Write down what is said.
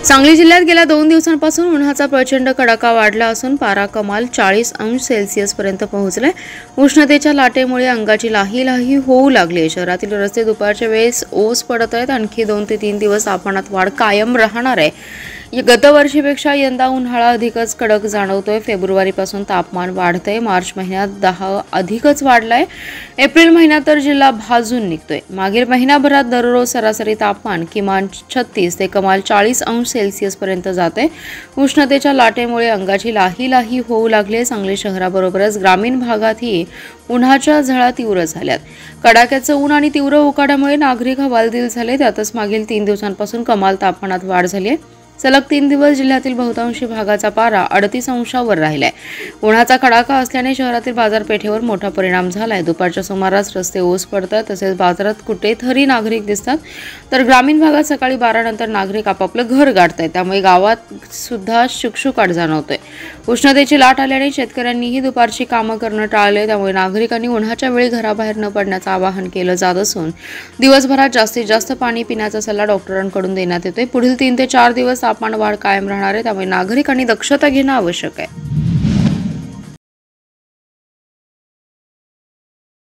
सांगली जिल्ह्यात गेल्या 2 दिवसांपासून उन्हाचा प्रचंड कडाका वाढला असून पारा कमाल 40 अंश सेल्सिअस पर्यंत पोहोचलाय। उष्णतेच्या लाटेमुळे अंगाची लाही होऊ लागली। शहरातील रस्ते दुपारच्या वेळेस ओस पडत आहेत। आणखी 2 ते 3 दिवस तापमानात वाढ कायम राहणार आहे। गतवर्षीपेक्षा यंदा उन्हाळा अधिकच कडक जाणवतोय। फेब्रुवारीपासून तापमान वाढतंय। मार्च महिन्यात 10 अधिकच वाढलाय। एप्रिल महिन्यात तर जिल्हा भाजून निघतोय। मागील महिनाभरात दररोज सरासरी तापमान किमान 36 ते कमाल 40 अंश सेल्सिअस पर्यंत जाते। उष्णतेच्या लाटेमुळे अंगाची लाही होऊ लागली। सांगली शहराबरोबरच ग्रामीण भागातही उन्हाच्या झळा तीव्र झाल्यात। कडाक्याचं ऊन आणि तीव्र उकाड्यामुळे नागरिक हवालदिल झाले। त्यातच मागील 3 दिवसांपासून कमाल तापमानात वाढ झाली आहे। सलग 3 दिवस जिल्ह्यातील बहुतांशी भागाचा पारा 38 अंशावर राहिलाय। उन्हाचा कडाका असल्याने शहरातील बाजारपेठेवर मोठा परिणाम झालाय। दुपारच्या सुमारास रस्ते ओस पडतात, तसेच बाजारात कुठेतरी नागरिक दिसतात, तर ग्रामीण भागात सकाळी 12 नंतर नागरिक आपापलं घर गाठतायत। त्यामुळे गावात सुद्धा शुकशुकाट जाणवतोय। उष्णतेची लाट आल्याने शेतकऱ्यांनीही दुपारची कामं करणं टाळले। त्यामुळे नागरिकांनी उन्हाच्या वेळी घराबाहेर न पडण्याचं आवाहन केलं जात असून दिवसभरात जास्तीत जास्त पाणी पिण्याचा सल्ला डॉक्टरांकडून देण्यात येतोय। पुढील 3 ते 4 दिवस तापमान वाढ कायम राहणार आहे। त्यामुळे नागरिकांनी दक्षता घेणं आवश्यक आहे।